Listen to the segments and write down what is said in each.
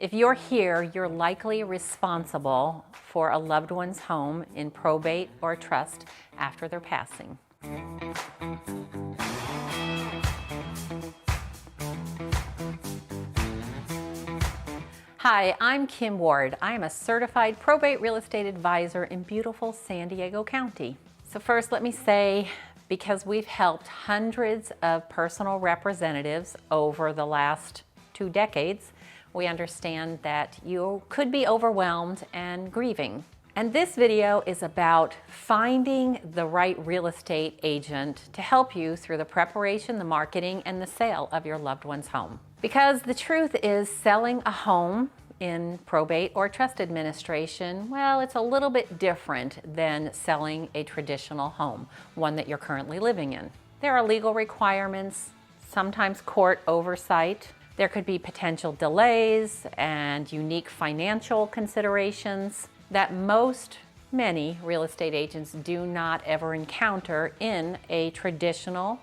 If you're here, you're likely responsible for a loved one's home in probate or trust after their passing. Hi, I'm Kim Ward. I am a certified probate real estate advisor in beautiful San Diego County. So first, let me say, because we've helped hundreds of personal representatives over the last 2 decades, we understand that you could be overwhelmed and grieving. And this video is about finding the right real estate agent to help you through the preparation, the marketing, and the sale of your loved one's home. Because the truth is, selling a home in probate or trust administration, well, it's a little bit different than selling a traditional home, one that you're currently living in. There are legal requirements, sometimes court oversight. There could be potential delays and unique financial considerations that many real estate agents do not ever encounter in a traditional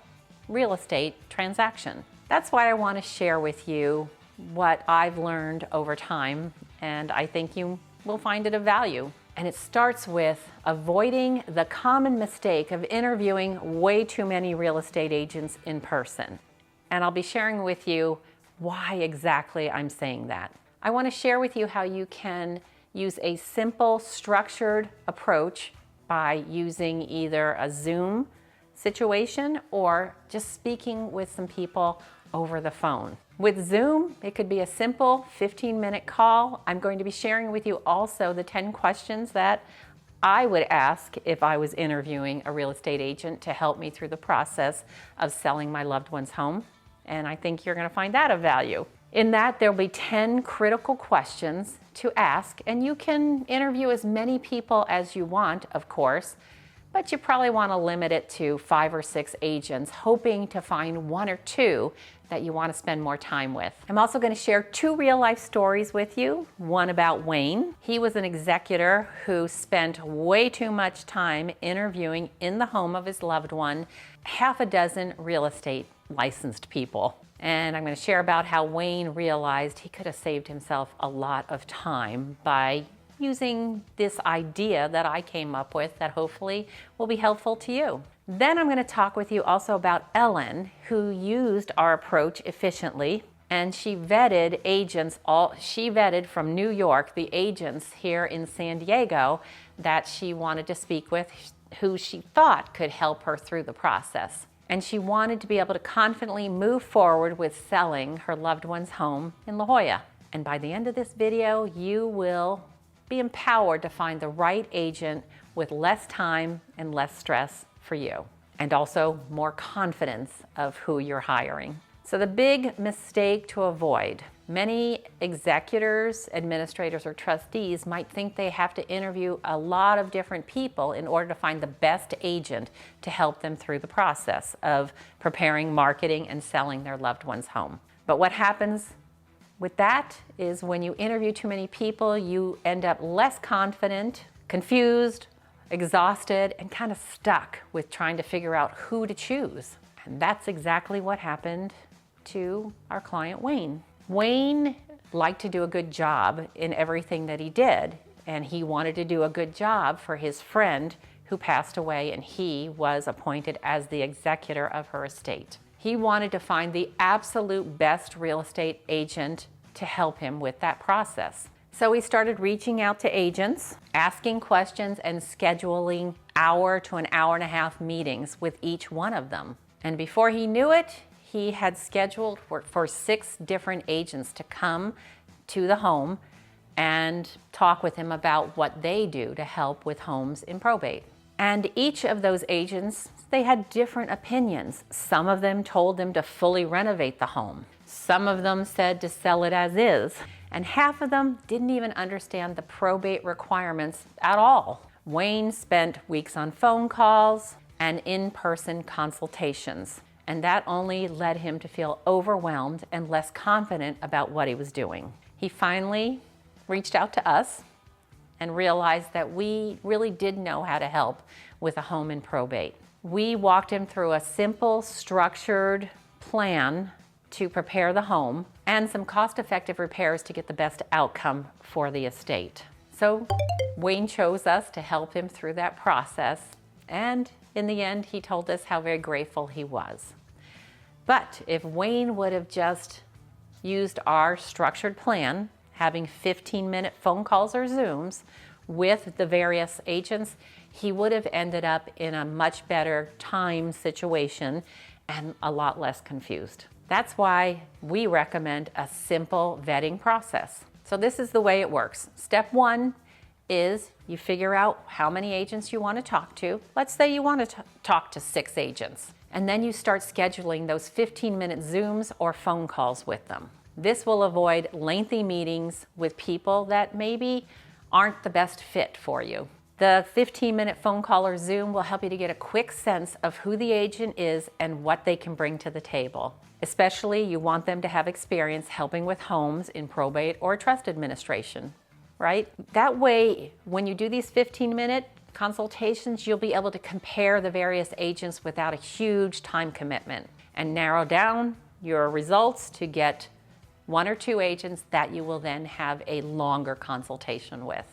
real estate transaction. That's why I want to share with you what I've learned over time, and I think you will find it of value. And it starts with avoiding the common mistake of interviewing way too many real estate agents in person. And I'll be sharing with you why exactly I'm saying that. I want to share with you how you can use a simple, structured approach by using either a Zoom situation or just speaking with some people over the phone. With Zoom, it could be a simple 15-minute call. I'm going to be sharing with you also the 10 questions that I would ask if I was interviewing a real estate agent to help me through the process of selling my loved one's home. And I think you're going to find that of value. In that, there'll be 10 critical questions to ask, and you can interview as many people as you want, of course, but you probably want to limit it to 5 or 6 agents, hoping to find 1 or 2 that you want to spend more time with. I'm also going to share 2 real-life stories with you. One about Wayne. He was an executor who spent way too much time interviewing in the home of his loved one, 6 real estate licensed people. And I'm going to share about how Wayne realized he could have saved himself a lot of time by using this idea that I came up with that hopefully will be helpful to you. Then I'm going to talk with you also about Ellen, who used our approach efficiently, and she vetted agents. She vetted from New York the agents here in San Diego that she wanted to speak with, who she thought could help her through the process. And she wanted to be able to confidently move forward with selling her loved one's home in La Jolla. And by the end of this video, you will be empowered to find the right agent with less time and less stress for you, and also more confidence of who you're hiring. So the big mistake to avoid: many executors, administrators, or trustees might think they have to interview a lot of different people in order to find the best agent to help them through the process of preparing, marketing, and selling their loved one's home. But what happens with that is when you interview too many people, you end up less confident, confused, exhausted, and kind of stuck with trying to figure out who to choose. And that's exactly what happened to our client, Wayne. Wayne liked to do a good job in everything that he did, and he wanted to do a good job for his friend who passed away, and he was appointed as the executor of her estate. He wanted to find the absolute best real estate agent to help him with that process. So he started reaching out to agents, asking questions, and scheduling 1 to 1.5 hour meetings with each one of them. And before he knew it, he had scheduled for 6 different agents to come to the home and talk with him about what they do to help with homes in probate. And each of those agents, they had different opinions. Some of them told them to fully renovate the home. Some of them said to sell it as is. And half of them didn't even understand the probate requirements at all. Wayne spent weeks on phone calls and in-person consultations, and that only led him to feel overwhelmed and less confident about what he was doing. He finally reached out to us and realized that we really did know how to help with a home in probate. We walked him through a simple, structured plan to prepare the home, and some cost-effective repairs to get the best outcome for the estate. So Wayne chose us to help him through that process, and in the end, he told us how very grateful he was. But if Wayne would have just used our structured plan, having 15-minute phone calls or Zooms with the various agents, he would have ended up in a much better time situation and a lot less confused. That's why we recommend a simple vetting process. So this is the way it works. Step one is you figure out how many agents you want to talk to. Let's say you want to talk to 6 agents. And then you start scheduling those 15-minute Zooms or phone calls with them. This will avoid lengthy meetings with people that maybe aren't the best fit for you. The 15-minute phone call or Zoom will help you to get a quick sense of who the agent is and what they can bring to the table. Especially, you want them to have experience helping with homes in probate or trust administration, right? That way, when you do these 15-minute consultations, you'll be able to compare the various agents without a huge time commitment and narrow down your results to get 1 or 2 agents that you will then have a longer consultation with.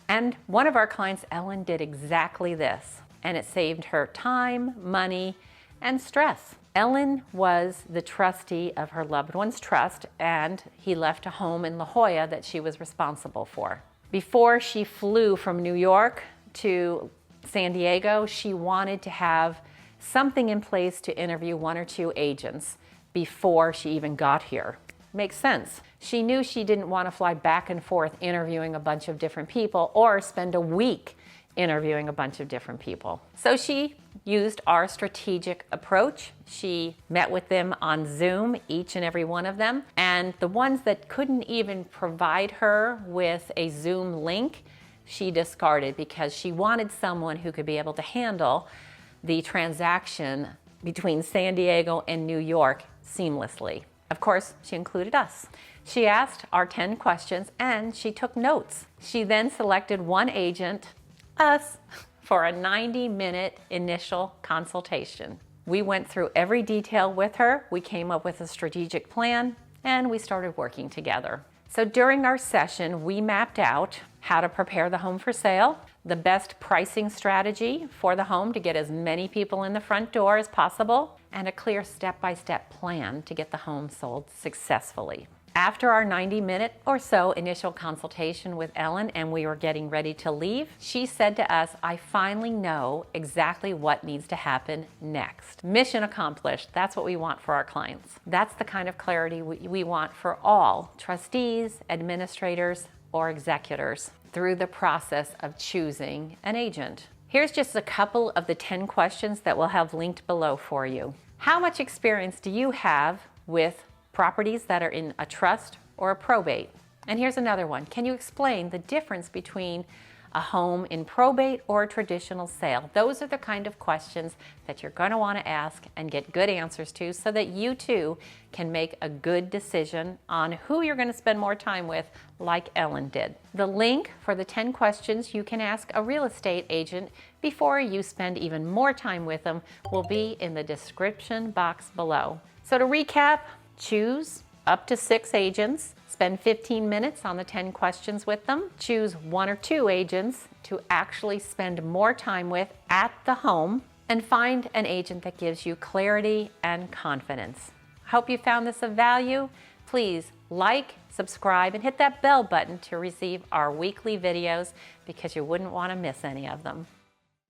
And one of our clients, Ellen, did exactly this, and it saved her time, money, and stress. Ellen was the trustee of her loved one's trust, and he left a home in La Jolla that she was responsible for. Before she flew from New York to San Diego, she wanted to have something in place to interview 1 or 2 agents before she even got here. Makes sense. She knew she didn't want to fly back and forth interviewing a bunch of different people or spend a week interviewing a bunch of different people. So she used our strategic approach. She met with them on Zoom, each and every one of them, and the ones that couldn't even provide her with a Zoom link, she discarded because she wanted someone who could be able to handle the transaction between San Diego and New York seamlessly. Of course, she included us. She asked our 10 questions and she took notes. She then selected 1 agent, us, for a 90-minute initial consultation. We went through every detail with her. We came up with a strategic plan and we started working together. So during our session, we mapped out how to prepare the home for sale, the best pricing strategy for the home to get as many people in the front door as possible, and a clear step-by-step plan to get the home sold successfully. After our 90-minute or so initial consultation with Ellen and we were getting ready to leave, she said to us, "I finally know exactly what needs to happen next." Mission accomplished. That's what we want for our clients. That's the kind of clarity we want for all trustees, administrators, or executors through the process of choosing an agent. Here's just a couple of the 10 questions that we'll have linked below for you. How much experience do you have with properties that are in a trust or a probate? And here's another one. Can you explain the difference between a home in probate or a traditional sale? Those are the kind of questions that you're going to want to ask and get good answers to so that you too can make a good decision on who you're going to spend more time with, like Ellen did. The link for the 10 questions you can ask a real estate agent before you spend even more time with them will be in the description box below. So to recap, choose up to 6 agents, spend 15 minutes on the 10 questions with them, choose 1 or 2 agents to actually spend more time with at the home, and find an agent that gives you clarity and confidence. I hope you found this of value. Please like, subscribe, and hit that bell button to receive our weekly videos because you wouldn't want to miss any of them.